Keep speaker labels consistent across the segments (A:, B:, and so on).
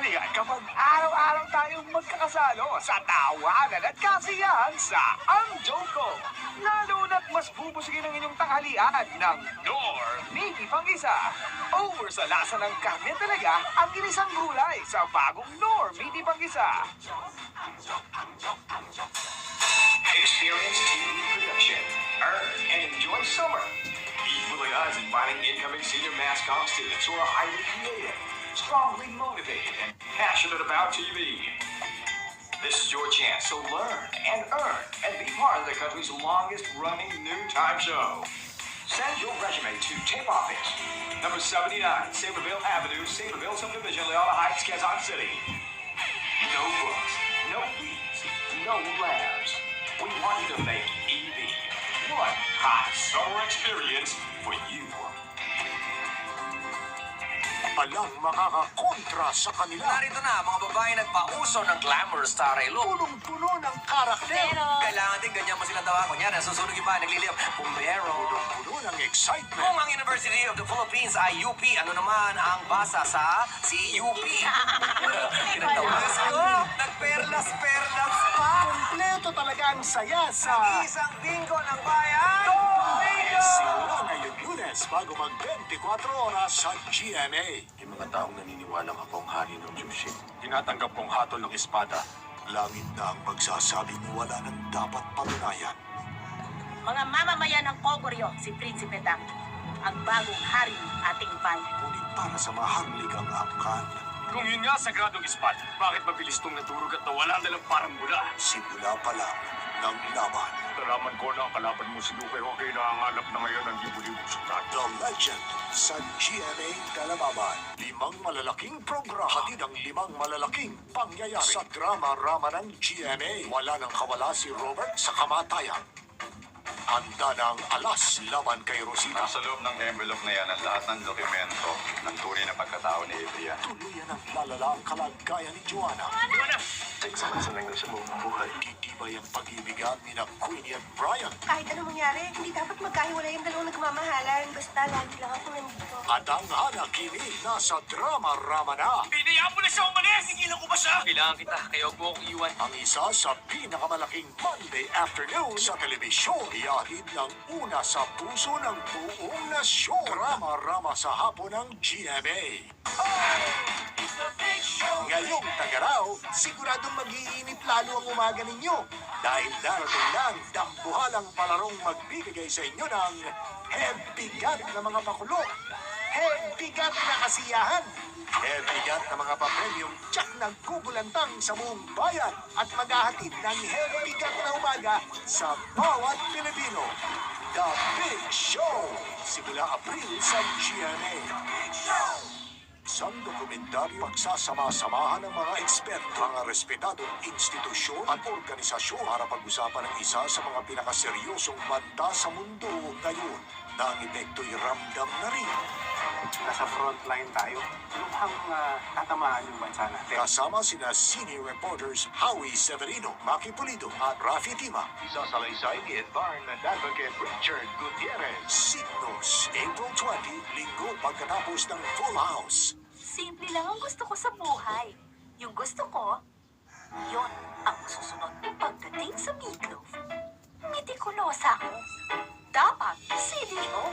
A: Halika kapag araw-araw tayong magkakasalo sa tawanan at kasiyahan sa Ang Joko. Lalo na't mas bubusugin ang inyong tanghalian ng Nor Miki Pangisa. Over sa lasa ng karne talaga ang ginisang gulay sa bagong Nor Miki Pangisa. Experience TV production. Earn and enjoy summer. Equally as inviting incoming senior mascot students who are highly creative, strongly motivated, and passionate about TV. This is your chance to learn and earn and be part of the country's longest running noontime show. Send your resume to Tape Office, number 79, Saberville Avenue, Saberville Subdivision, Leona Heights, Quezon City. No books, no weeds, no labs. We want you to make EV. One hot summer experience for you.
B: Walang makakakontra sa kanila.
C: Narito na, mga babae nagpauso ng glamour starry look.
B: Punong-puno ng karakter.
C: Kailangan din ganyan mo silang tawa. Kunyari, susunod iba, nagliliyap, bumbero.
B: Punong-puno ng excitement.
C: Kung ang University of the Philippines ay UP, ano naman ang basa sa CUP? Kinagtawas ko, nagperlas-perlas pa.
B: Kompleto talaga ang saya sa
C: Isang bingo ng bayan.
B: simula ngayong Lunes bago mag 24 oras sa GMA.
D: May mga taong naniniwalang ako ang hari ng Jushin. Tinatanggap kong hatol ng espada.
B: Langit na ang magsasabing wala nang dapat patunayan.
E: Mga mamamayan ng Kogoryo, si Prinsipe Dang, ang bagong hari ng ating bayan.
B: Ngunit para sa maharlikang angkan,
D: Kung yun nga sagradong espada, bakit mabilis tong naturog at nawala na lang parang mula?
B: simula pa lang ng laban.
D: Naraman ko na ang kalaban mo si Lupe Hockey na nangangalap na ngayon ng libu-libong sukat.
B: The Legend sa GMA Kalababan. 5 malalaking programa. Hatid ang 5 malalaking pangyayari. Sa drama-rama ng GMA. Wala nang kawala si Robert sa kamatayan. Handa ng alas laban kay Rosita.
F: Nasa loob ng envelope na yan ang lahat ng dokumento ng tunay na pagkatao ni Adrian.
B: Tuluyan ang lalala ang kalagayan ni Joanna.
D: Nagsasanay na sa buong buhay.
B: Titibay ang pag-ibigan ni na Queenie at Brian.
G: Kahit ano mangyari, hindi dapat magkahiwalay ang dalawang nagmamahalan. Basta lagi lang ako nandito.
B: At ang hanakini nasa drama-rama na.
C: Pinayaan mo na siya umalis! Sigilan ko ba siya? Kailangan kita, kaya huwag mo akong iwan.
B: Ang isa sa pinakamalaking Monday afternoon sa telebisyon. Ihatid ng una sa puso ng buong nasyon. Drama-rama sa hapon ng GMA. Ngayong tagaraw, siguradong mag-iinit lalo ang umaga ninyo. Dahil darating na ang dambuhalang palarong magbibigay sa inyo ng hebigat na mga pakulo. Hebigat na kasiyahan. Hebigat na mga papremyong tsak nagkugulantang sa buong bayan at maghahatid ng hebigat na umaga sa bawat Pilipino. The Big Show! Simula Abril sa GMA. Isang dokumentaryo pagsasama-samahan ng mga eksperto, mga respetadong institusyon at organisasyon para pag-usapan ng isa sa mga pinakaseryosong banta sa mundo ngayon na ang epekto'y ramdam na rin.
H: Nasa front line tayo. Lubhang tatamaan yung bansa natin.
B: Kasama sina senior reporters Howie Severino, Maki Pulido at Rafi Tima.
D: Isasalaysay ni Environment Advocate Richard Gutierrez.
B: Signos, April 20, linggo pagkatapos ng Full House.
E: Simple lang ang gusto ko sa buhay. Yung gusto ko, yon ang susunod pagdating sa meatloaf. Mitikulosa ako. Dapat CDO.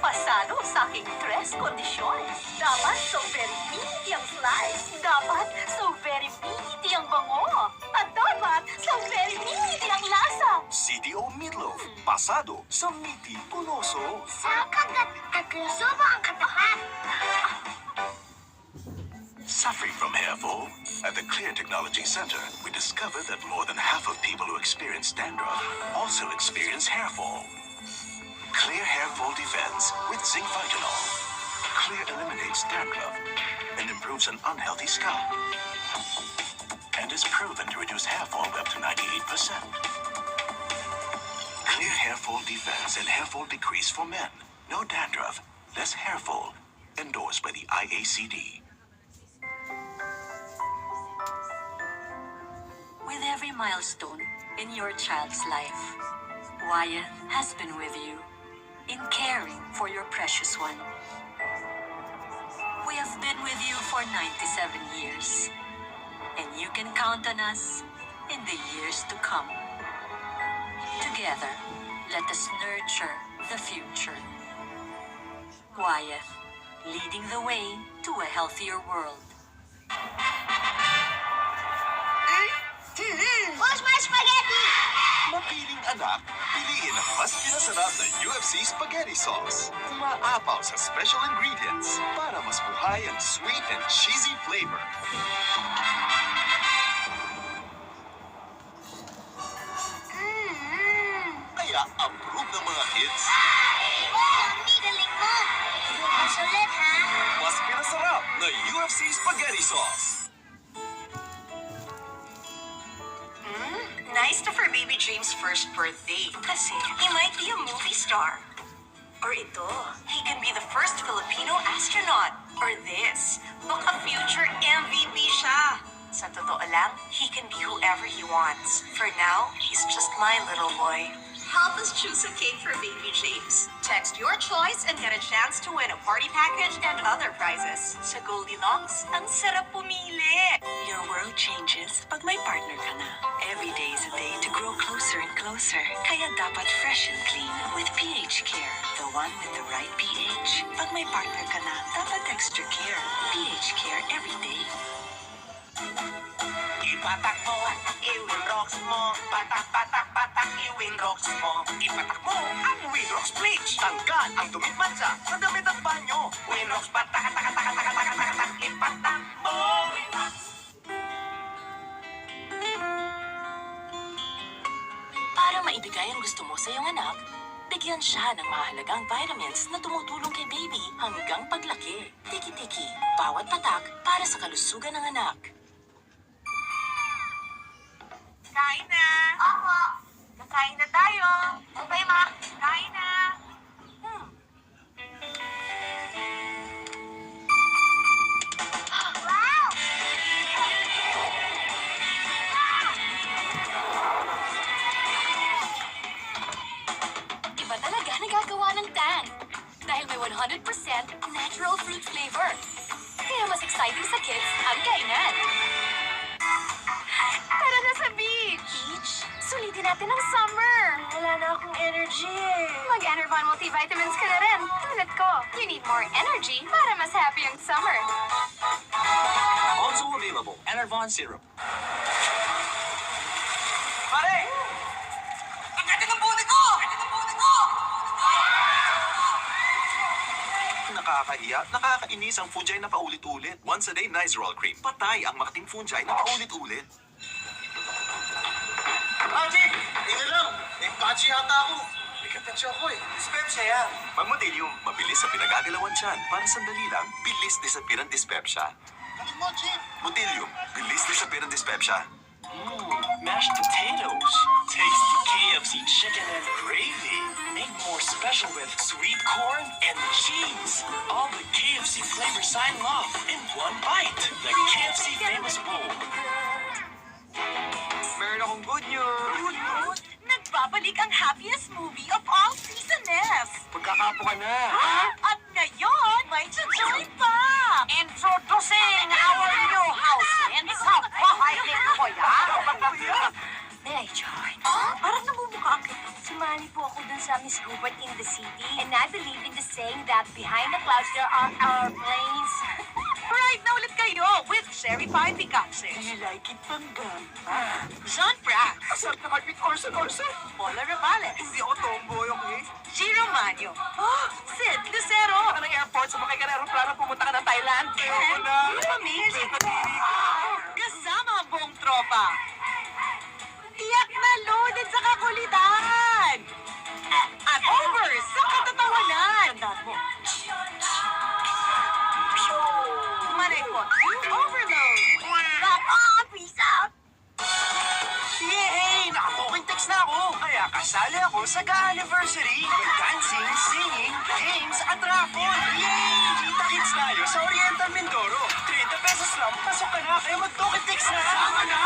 E: Pasado sa aking tres kondisyon. Dapat so very meaty ang slice. Dapat so very meaty ang bango. At dapat so very meaty ang lasa.
D: CDO Meatloaf. Pasado sa Miti Puloso.
G: Sa kagat naglusubo ang katawan.
D: Suffering from hair fall? At the Clear Technology Center, we discovered that more than half of people who experience dandruff also experience hair fall. Clear Hair Fall Defense with Zinc Vitanol. Clear eliminates dandruff and improves an unhealthy scalp. And is proven to reduce hair fall by up to 98%. Clear Hair Fall Defense and Hair Fall Decrease for men. No dandruff, less hair fall. Endorsed by the IACD.
E: With every milestone in your child's life, Wyeth has been with you in caring for your precious one. have been with you for 97 years. And you can count on us in the years to come. Together, let us nurture the future. Wyeth, leading the way to a healthier world.
G: Where's my spaghetti?
D: Mapiling anak, piliin ang mas pinasarap na UFC spaghetti sauce. Umaapaw sa special ingredients para mas buhay ang sweet and cheesy flavor. Kaya approve ng mga kids.
G: Wow, ang galing mo. Bukas ulit, ha?
D: Mas pinasarap na UFC spaghetti sauce.
E: Nice to for baby James' first birthday. Kasi he might be a movie star. Or ito, he can be the first Filipino astronaut. Or this, baka future MVP siya. Sa totoo lang, he can be whoever he wants. For now, he's just my little boy. Help us choose a cake for baby James. Text your choice and get a chance to win a party package and other prizes. Sa Goldilocks, ang sarap pumili. Your world changes pag may partner ka na. Every day is a day to grow closer and closer. Kaya dapat fresh and clean with pH Care. The one with the right pH. Pag may partner ka na, dapat extra care. pH Care every day.
C: Ipatak mo, i-Winrocks mo. Patak, i-Winrocks mo. Ipatak mo ang Winrocks Bleach. Tanggal ang dumit matcha sa damit at banyo. Winrocks, patak, ipatak mo.
E: Para maibigay ang gusto mo sa iyong anak, bigyan siya ng mahalagang vitamins na tumutulong kay baby hanggang paglaki. Tiki-tiki, bawat patak para sa kalusugan ng anak.
G: Kain na. Opo. Kakain na tayo. Okay, Ma. Kain na. Wow!
E: Iba talaga nagagawa ng tang. Dahil may 100% natural fruit flavor. Kaya mas exciting sa kids ang kainan.
G: Tara na sa beach.
E: Beach, sulitin natin ang summer.
G: Wala na akong energy.
E: Mag-Enervon multivitamins ka na rin. Tulad ko, you need more energy para mas happy ang summer.
C: Also available, Enervon Syrup. Pare! Ang ganda ng buti ko!
D: Nakakahiya, nakakainis ang fungi na paulit-ulit. Once a day Nicerol cream. Patay ang makating fungi na paulit-ulit.
C: Chief! Tingnan lang! May patchy yata ako. May kapensya ako eh. Dispepsia yan.
D: Magmodilium, mabilis sa pinagagalawan tiyan. Para sandali lang, bilis disappear ang dyspepsia.
C: Ano mo, Chief?
D: Modilium, bilis disappear ang dyspepsia.
I: Mashed potatoes, tasty KFC chicken and gravy, made more special with sweet corn and cheese. All the KFC flavors I love in one bite. The KFC famous bowl.
C: Meron akong good news.
E: Nagbabalik ang happiest movie of all seasons.
C: Pagkakapo ka na.
E: At ngayon, may joy pa! Introducing our new housemate sa bahay ni Kuya. May I join? Parang namumukha ang kita.
G: Sumali po ako dun sa Miss Hubert in the City. And I believe in the saying that behind the clouds there are airplanes.
E: Ride na ulit kayo with Sherry Pie Picaxe.
C: You like it, Panggang?
E: Jean Pratt.
C: Asar na kapit Orson.
E: Paula Ravales.
C: Hindi ako tomboy, okay?
E: Giro Manio. Sid Lucero.
C: Anong airport? Sumakay ka na aeroplano, pumunta ka ng Thailand.
E: Amazing. Kasama ang buong tropa. Tiyak na loaded sa kakulitan. At over sa katatawanan. Tandaan mo. Manay po. Overload.
G: Rock on, peace out.
C: Yay! Naka-token text na ako. Kaya kasali ako sa ka-anniversary. Dancing, singing, games, at raffle. Yay! Kita-kits tayo sa Oriental Mindoro. 30 pesos lang, pasok ka na. Kaya mag-token text na. Sama na!